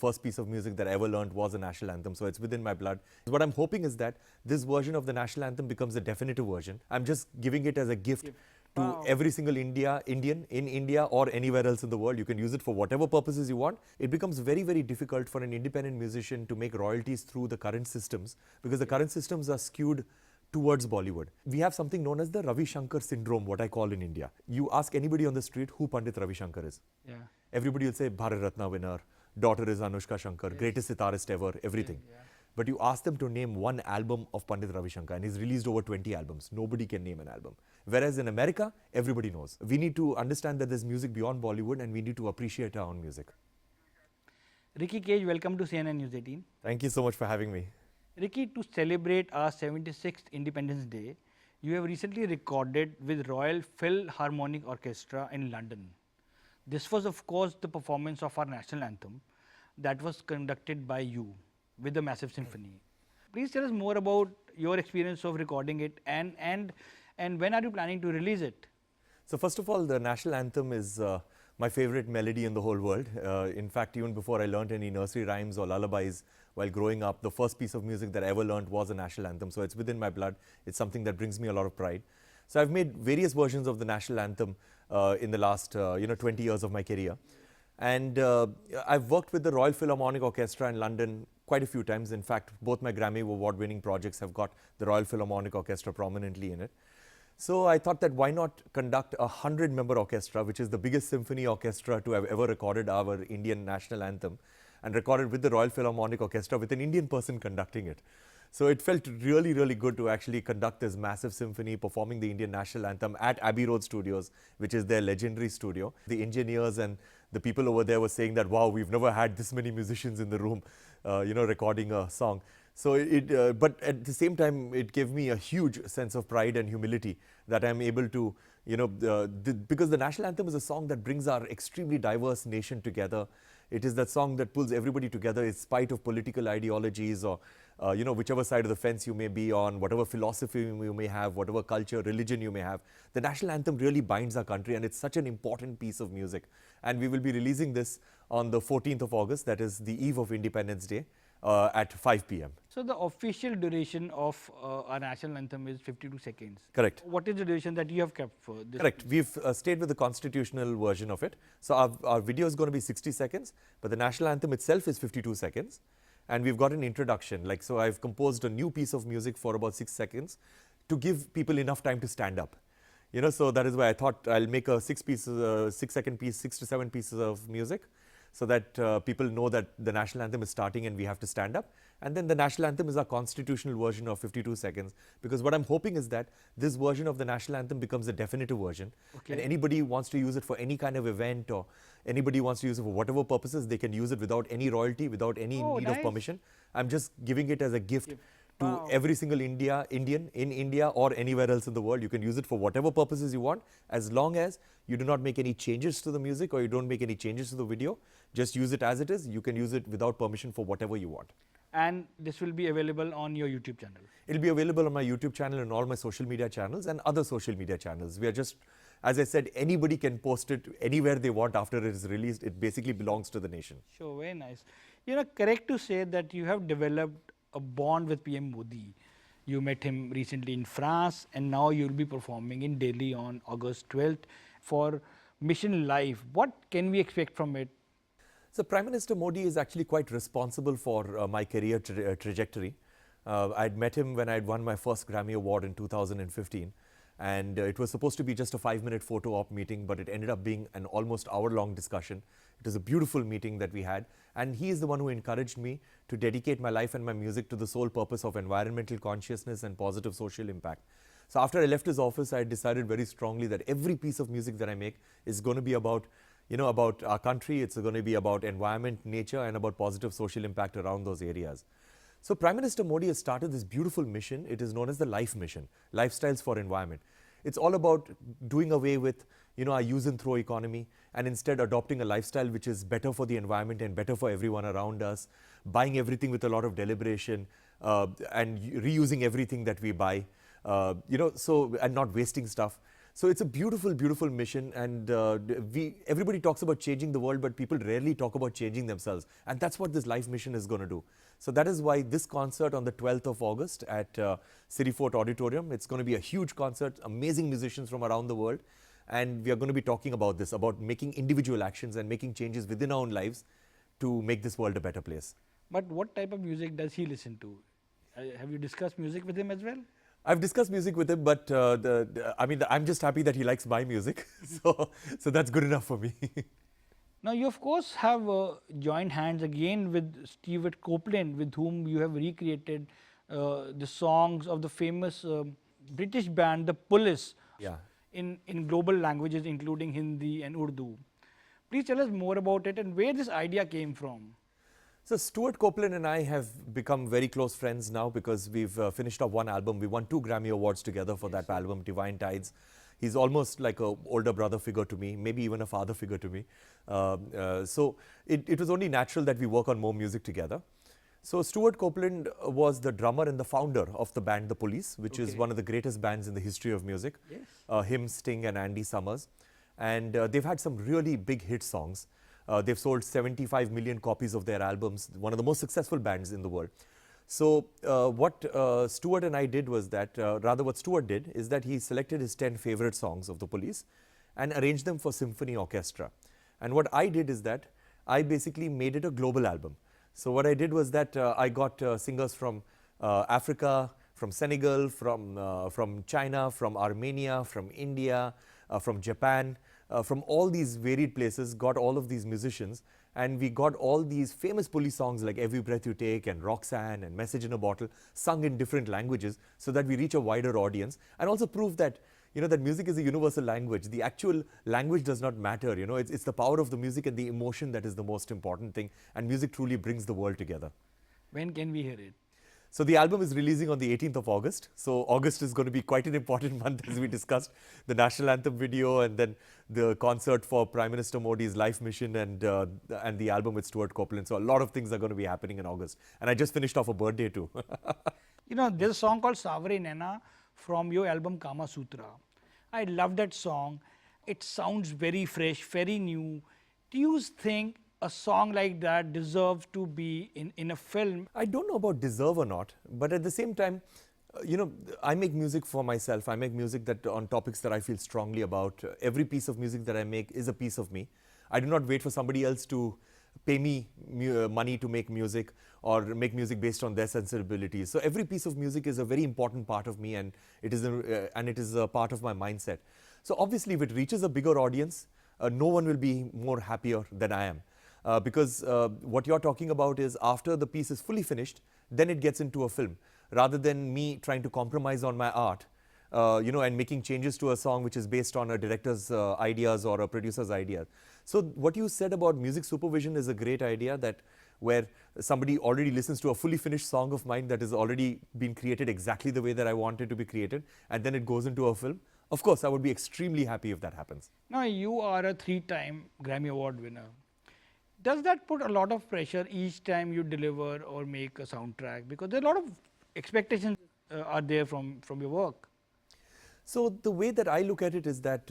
First piece of music that I ever learned was a national anthem, so it's within my blood. What I'm hoping is that this version of the national anthem becomes a definitive version. I'm just giving it as a gift to every single Indian in India or anywhere else in the world. You can use it for whatever purposes you want. It becomes very, very difficult for an independent musician to make royalties through the current systems because the current systems are skewed towards Bollywood. We have something known as the Ravi Shankar syndrome, what I call in India. You ask anybody on the street who Pandit Ravi Shankar is. Everybody will say Bharat Ratna winner, daughter is Anushka Shankar, greatest sitarist ever, everything. But you ask them to name one album of Pandit Ravi Shankar and he's released over 20 albums. Nobody can name an album. Whereas in America, everybody knows. We need to understand that there's music beyond Bollywood and we need to appreciate our own music. Ricky Cage, welcome to CNN News 18. Thank you so much for having me. Ricky, to celebrate our 76th Independence Day, you have recently recorded with Royal Philharmonic Orchestra in London. This was, of course, the performance of our national anthem that was conducted by you with the massive symphony. Please tell us more about your experience of recording it and when are you planning to release it? So first of all, the national anthem is my favorite melody in the whole world. In fact, even before I learned any nursery rhymes or lullabies while growing up, the first piece of music that I ever learned was a national anthem. So it's within my blood. It's something that brings me a lot of pride. So I've made various versions of the national anthem in the last 20 years of my career. And I've worked with the Royal Philharmonic Orchestra in London quite a few times. In fact, both my Grammy award-winning projects have got the Royal Philharmonic Orchestra prominently in it. So I thought that why not conduct a 100-member orchestra, which is the biggest symphony orchestra to have ever recorded our Indian national anthem, and recorded with the Royal Philharmonic Orchestra with an Indian person conducting it. So it felt really, really good to actually conduct this massive symphony performing the Indian national anthem at Abbey Road Studios, which is their legendary studio. The engineers and the people over there were saying that, wow, we've never had this many musicians in the room, recording a song. So but at the same time, it gave me a huge sense of pride and humility that I'm able to, because the national anthem is a song that brings our extremely diverse nation together. It is that song that pulls everybody together in spite of political ideologies or, whichever side of the fence you may be on, whatever philosophy you may have, whatever culture, religion you may have. The national anthem really binds our country and it's such an important piece of music. And we will be releasing this on the 14th of August, that is the eve of Independence Day. At 5 p.m. So the official duration of our national anthem is 52 seconds. Correct. What is the duration that you have kept for this? Correct. We've stayed with the constitutional version of it. So our video is going to be 60 seconds, but the national anthem itself is 52 seconds. And we've got an introduction. So I've composed a new piece of music for about 6 seconds to give people enough time to stand up. So that is why I thought I'll make a 6-second piece, 6 to 7 pieces of music, so that people know that the national anthem is starting and we have to stand up. And then the national anthem is our constitutional version of 52 seconds. Because what I'm hoping is that this version of the national anthem becomes a definitive version. And anybody wants to use it for any kind of event or anybody wants to use it for whatever purposes, they can use it without any royalty, without any need of permission. I'm just giving it as a gift to every single Indian in India or anywhere else in the world. You can use it for whatever purposes you want, as long as you do not make any changes to the music or you don't make any changes to the video. Just use it as it is. You can use it without permission for whatever you want. And this will be available on your YouTube channel? It'll be available on my YouTube channel and all my social media channels and other social media channels. We are just, as I said, anybody can post it anywhere they want after it is released. It basically belongs to the nation. Sure, very nice. Correct to say that you have developed a bond with PM Modi. You met him recently in France and now you'll be performing in Delhi on August 12th for Mission Life. What can we expect from it? So Prime Minister Modi is actually quite responsible for my career trajectory. I'd met him when I'd won my first Grammy Award in 2015. And it was supposed to be just a 5-minute photo op meeting, but it ended up being an almost hour-long discussion. It was a beautiful meeting that we had. And he is the one who encouraged me to dedicate my life and my music to the sole purpose of environmental consciousness and positive social impact. So after I left his office, I decided very strongly that every piece of music that I make is going to be about about our country. It's going to be about environment, nature, and about positive social impact around those areas. So Prime Minister Modi has started this beautiful mission. It is known as the Life Mission, Lifestyles for Environment. It's all about doing away with our use and throw economy and instead adopting a lifestyle which is better for the environment and better for everyone around us, buying everything with a lot of deliberation and reusing everything that we buy, and not wasting stuff. So it's a beautiful, beautiful mission, and everybody talks about changing the world, but people rarely talk about changing themselves, and that's what this life mission is going to do. So that is why this concert on the 12th of August at City Fort Auditorium, it's going to be a huge concert, amazing musicians from around the world, and we are going to be talking about this, about making individual actions and making changes within our own lives to make this world a better place. But what type of music does he listen to? Have you discussed music with him as well? I've discussed music with him, but I'm just happy that he likes my music, so that's good enough for me. Now, you of course have joined hands again with Stewart Copeland, with whom you have recreated the songs of the famous British band, The Police, Yeah. in global languages, including Hindi and Urdu. Please tell us more about it and where this idea came from. So Stewart Copeland and I have become very close friends now because we've finished off one album. We won 2 Grammy Awards together for that album, Divine Tides. He's almost like an older brother figure to me, maybe even a father figure to me. So it was only natural that we work on more music together. So Stewart Copeland was the drummer and the founder of the band The Police, which is one of the greatest bands in the history of music. Yes. Him, Sting and Andy Summers. And they've had some really big hit songs. They've sold 75 million copies of their albums, one of the most successful bands in the world. So what Stewart and I did was that, what Stewart did is that he selected his 10 favorite songs of The Police and arranged them for symphony orchestra. And what I did is that I basically made it a global album. So what I did was that I got singers from Africa, from Senegal, from China, from Armenia, from India, from Japan, from all these varied places, got all of these musicians, and we got all these famous police songs like Every Breath You Take and Roxanne and Message in a Bottle sung in different languages so that we reach a wider audience, and also prove that that music is a universal language. The actual language does not matter. It's the power of the music and the emotion that is the most important thing, and music truly brings the world together. When can we hear it? So the album is releasing on the 18th of August. So August is going to be quite an important month, as we discussed. The national anthem video, and then the concert for Prime Minister Modi's life mission, and the album with Stewart Copeland. So a lot of things are going to be happening in August. And I just finished off a birthday too. There's a song called Savare Naina from your album Kamasutra. I love that song. It sounds very fresh, very new. Do you think a song like that deserves to be in a film? I don't know about deserve or not, but at the same time, I make music for myself. I make music that on topics that I feel strongly about. Every piece of music that I make is a piece of me. I do not wait for somebody else to pay me money to make music or make music based on their sensibilities. So every piece of music is a very important part of me, and it is a part of my mindset. So obviously, if it reaches a bigger audience, no one will be more happier than I am. Because what you're talking about is after the piece is fully finished, then it gets into a film, rather than me trying to compromise on my art, and making changes to a song which is based on a director's ideas or a producer's ideas. So what you said about music supervision is a great idea, that where somebody already listens to a fully finished song of mine that has already been created exactly the way that I want it to be created, and then it goes into a film. Of course, I would be extremely happy if that happens. Now, you are a 3-time Grammy Award winner. Does that put a lot of pressure each time you deliver or make a soundtrack? Because there are a lot of expectations are there from your work. So the way that I look at it is that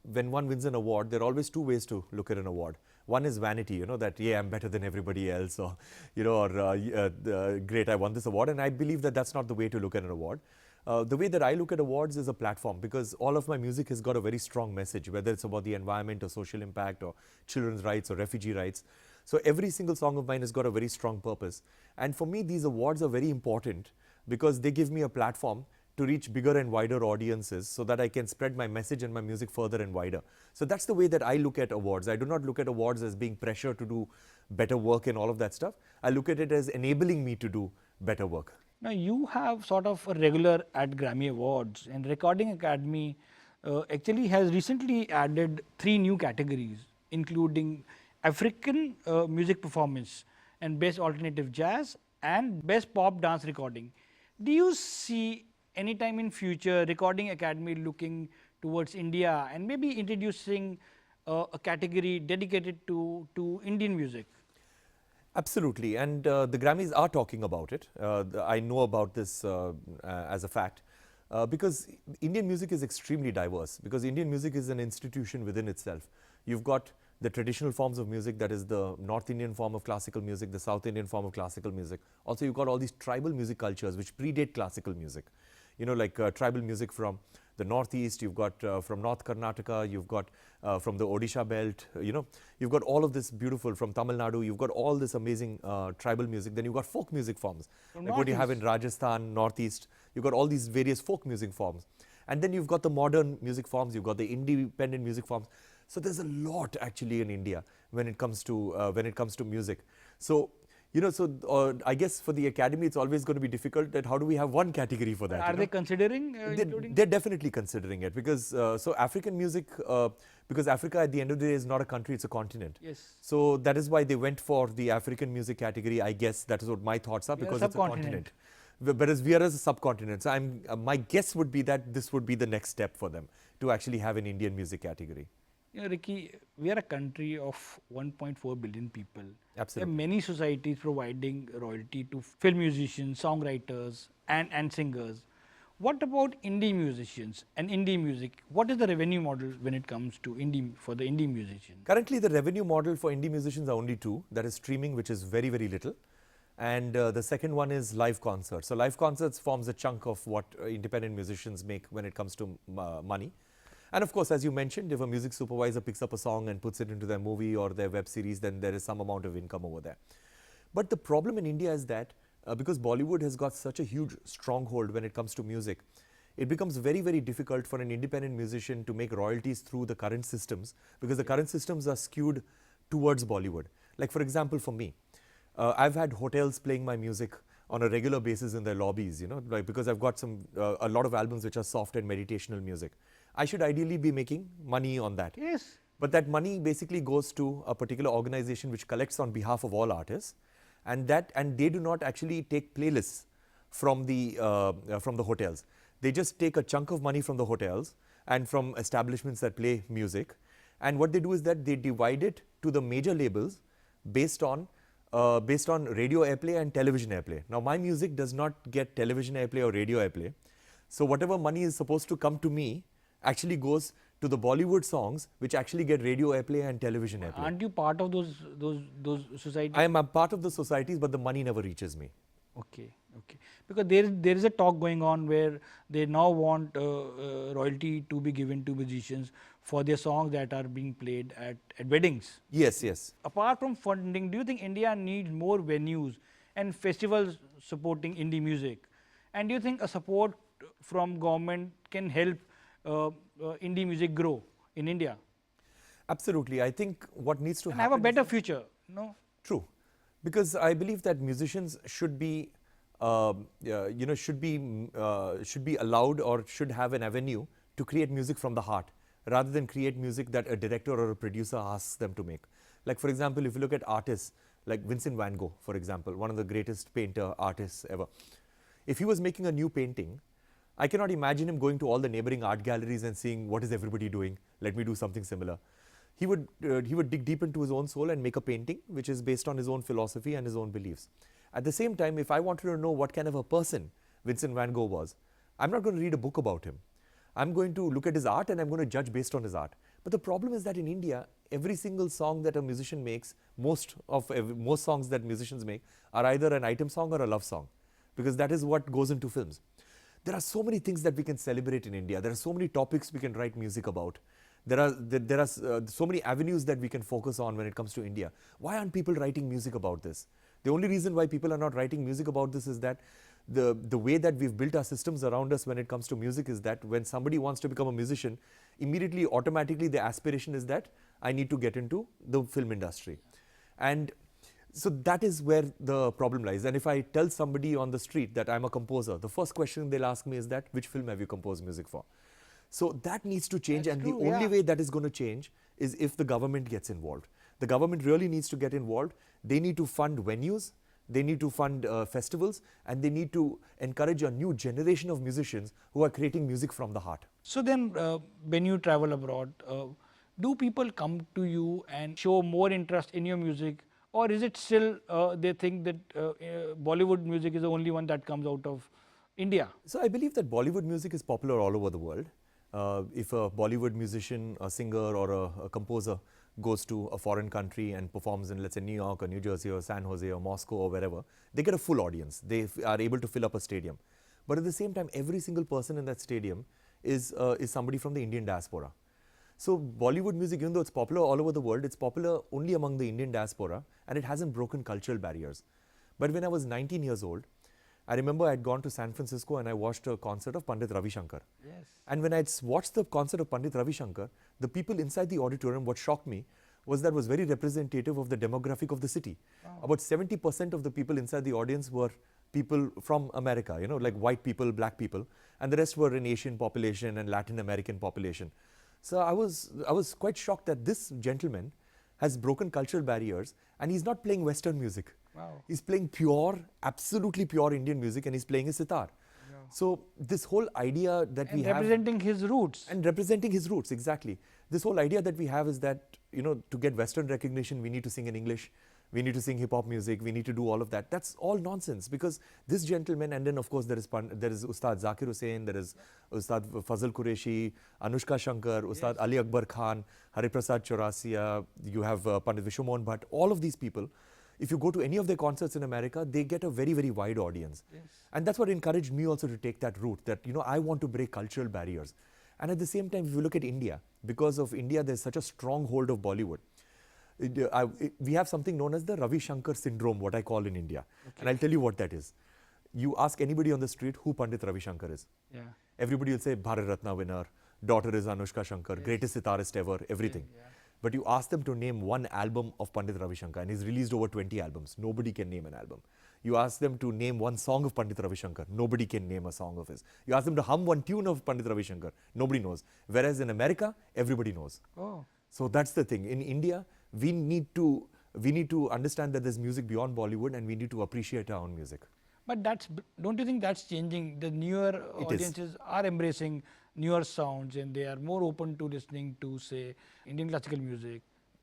when one wins an award, there are always 2 ways to look at an award. One is vanity, that, yeah, I'm better than everybody else, or, great, I won this award. And I believe that that's not the way to look at an award. The way that I look at awards is a platform, because all of my music has got a very strong message, whether it's about the environment or social impact or children's rights or refugee rights. So every single song of mine has got a very strong purpose. And for me, these awards are very important because they give me a platform to reach bigger and wider audiences so that I can spread my message and my music further and wider. So that's the way that I look at awards. I do not look at awards as being pressure to do better work and all of that stuff. I look at it as enabling me to do better work. Now, you have sort of a regular at Grammy Awards, and Recording Academy actually has recently added 3 new categories, including African music performance and Best Alternative Jazz and Best Pop Dance Recording. Do you see anytime in future Recording Academy looking towards India and maybe introducing a category dedicated to Indian music? Absolutely, and the Grammys are talking about it. I know about this as a fact. because Indian music is extremely diverse, because Indian music is an institution within itself. You've got the traditional forms of music, that is the North Indian form of classical music, the South Indian form of classical music. Also, you've got all these tribal music cultures which predate classical music. You know, like tribal music from the Northeast, you've got from North Karnataka, you've got from the Odisha belt, you know, you've got all of this beautiful from Tamil Nadu, you've got all this amazing tribal music. Then you've got folk music forms, From like what you have in Northeast. Rajasthan, Northeast. You've got all these various folk music forms. And then you've got the modern music forms, you've got the independent music forms. So there's a lot actually in India when it comes to music. So you know, so I guess for the academy, it's always going to be difficult that how do we have one category for that? Are you they know? considering including? They're definitely considering it, because so African music, because Africa at the end of the day is not a country, it's a continent. Yes. So that is why they went for the African music category. I guess that is what my thoughts are, We are a because it's a subcontinent. continent. Whereas we are as a subcontinent. So my guess would be that this would be the next step for them to actually have an Indian music category. You know, Ricky, we are a country of 1.4 billion people. Absolutely. There are many societies providing royalty to film musicians, songwriters, and singers. What about indie musicians and indie music? What is the revenue model when it comes to indie for the indie musician? Currently, the revenue model for indie musicians are only two. That is streaming, which is very, very little. And the second one is live concerts. So live concerts forms a chunk of what independent musicians make when it comes to money. And of course, as you mentioned, if a music supervisor picks up a song and puts it into their movie or their web series, then there is some amount of income over there. But the problem in India is that because Bollywood has got such a huge stronghold when it comes to music, it becomes very, very difficult for an independent musician to make royalties through the current systems, because the current systems are skewed towards Bollywood. Like for example, for me, I've had hotels playing my music on a regular basis in their lobbies, you know, like because I've got a lot of albums which are soft and meditational music. I should ideally be making money on that. Yes. But that money basically goes to a particular organization which collects on behalf of all artists, and they do not actually take playlists from the hotels. They just take a chunk of money from the hotels and from establishments that play music, and what they do is that they divide it to the major labels based on radio airplay and television airplay. Now my music does not get television airplay or radio airplay, so whatever money is supposed to come to me actually goes to the Bollywood songs which actually get radio airplay and television airplay. Aren't you part of those societies? I am a part of the societies, but the money never reaches me. Okay, okay. Because there is a talk going on where they now want royalty to be given to musicians for their songs that are being played at weddings. Yes, yes. Apart from funding, do you think India needs more venues and festivals supporting indie music? And do you think a support from government can help indie music grow in India Absolutely. I think what needs to and happen have a is better future? No. true, because I believe that musicians should be, should be allowed or should have an avenue to create music from the heart, rather than create music that a director or a producer asks them to make. Like for example, if you look at artists like Vincent van Gogh, for example, one of the greatest painter artists ever. If he was making a new painting, I cannot imagine him going to all the neighboring art galleries and seeing what is everybody doing, let me do something similar. He would dig deep into his own soul and make a painting which is based on his own philosophy and his own beliefs. At the same time, if I wanted to know what kind of a person Vincent van Gogh was, I'm not going to read a book about him. I'm going to look at his art and I'm going to judge based on his art. But the problem is that in India, every single song that a musician makes, most songs that musicians make are either an item song or a love song, because that is what goes into films. There are so many things that we can celebrate in India. There are so many topics we can write music about. There are so many avenues that we can focus on when it comes to India. Why aren't people writing music about this? The only reason why people are not writing music about this is that the way that we've built our systems around us when it comes to music is that when somebody wants to become a musician, immediately, automatically, the aspiration is that I need to get into the film industry. And so that is where the problem lies. And if I tell somebody on the street that I'm a composer, the first question they'll ask me is that, which film have you composed music for? So that needs to change, That's and true, the only yeah. way that is going to change is if the government gets involved. The government really needs to get involved. They need to fund venues, they need to fund festivals, and they need to encourage a new generation of musicians who are creating music from the heart. So then, when you travel abroad, do people come to you and show more interest in your music, or is it still they think that Bollywood music is the only one that comes out of India? So I believe that Bollywood music is popular all over the world. If a Bollywood musician, a singer or a composer goes to a foreign country and performs in, let's say, New York or New Jersey or San Jose or Moscow or wherever, they get a full audience. They are able to fill up a stadium. But at the same time, every single person in that stadium is somebody from the Indian diaspora. So Bollywood music, even though it's popular all over the world, it's popular only among the Indian diaspora, and it hasn't broken cultural barriers. But when I was 19 years old, I remember I'd gone to San Francisco and I watched a concert of Pandit Ravi Shankar. Yes. And when I'd watched the concert of Pandit Ravi Shankar, the people inside the auditorium, what shocked me was that was very representative of the demographic of the city. Wow. About 70% of the people inside the audience were people from America, you know, like white people, black people, and the rest were an Asian population and Latin American population. So I was quite shocked that this gentleman has broken cultural barriers and he's not playing Western music. Wow. He's playing pure, absolutely pure Indian music, and he's playing a sitar. Yeah. So this whole idea that And we have, representing his roots. and representing his roots, exactly. This whole idea that we have is that, you know, to get Western recognition, we need to sing in English, we need to sing hip hop music, we need to do all of that. That's all nonsense, because this gentleman, and then of course there is Ustad Zakir Hussain, there is Ustad Fazal Qureshi, Anushka Shankar, Ustad Ali Akbar Khan, Hariprasad Chaurasia, you have Pandit Vishwamohan Bhatt, all of these people. If you go to any of their concerts in America, they get a very, very wide audience. Yes. And that's what encouraged me also to take that route, that, you know, I want to break cultural barriers. And at the same time, if you look at India, because of India, there's such a strong hold of Bollywood. We have something known as the Ravi Shankar syndrome, what I call in India. Okay. And I'll tell you what that is. You ask anybody on the street who Pandit Ravi Shankar is. Yeah. Everybody will say Bharat Ratna winner, daughter is Anushka Shankar, greatest sitarist ever, everything. Yeah. But you ask them to name one album of Pandit Ravi Shankar, and he's released over 20 albums. Nobody can name an album. You ask them to name one song of Pandit Ravi Shankar, nobody can name a song of his. You ask them to hum one tune of Pandit Ravi Shankar, nobody knows. Whereas in America, everybody knows. Oh. So that's the thing. In India, we need to understand that there's music beyond Bollywood, and we need to appreciate our own music. But don't you think that's changing? The newer audiences are embracing newer sounds and they are more open to listening to, say, Indian classical music.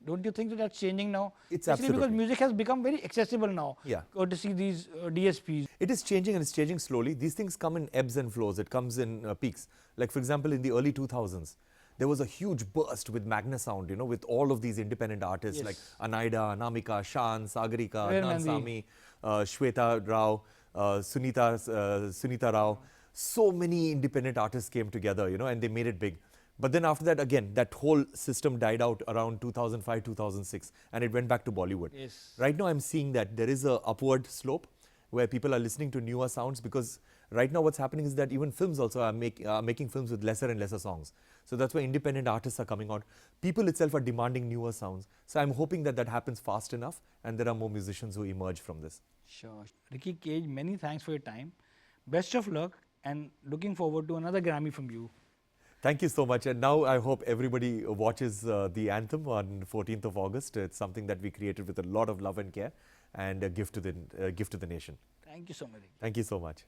Don't you think that that's changing now? It's Especially because absolutely. music has become very accessible now. Yeah. Courtesy these DSPs. It is changing, and it's changing slowly. These things come in ebbs and flows. It comes in peaks. Like, for example, in the early 2000s, there was a huge burst with Magna Sound, you know, with all of these independent artists like Anaida, Anamika, Shan, Sagarika, Adnan Sami, Shweta Rao, Sunita Rao. So many independent artists came together, you know, and they made it big. But then after that, again, that whole system died out around 2005, 2006, and it went back to Bollywood. Yes. Right now, I'm seeing that there is a upward slope where people are listening to newer sounds, because right now what's happening is that even films also are making films with lesser and lesser songs. So that's why independent artists are coming out. People itself are demanding newer sounds. So I'm hoping that that happens fast enough, and there are more musicians who emerge from this. Sure. Ricky Cage, many thanks for your time. Best of luck, and looking forward to another Grammy from you. Thank you so much. And now I hope everybody watches the Anthem on 14th of August. It's something that we created with a lot of love and care, and a gift to the nation. Thank you so much. Thank you so much.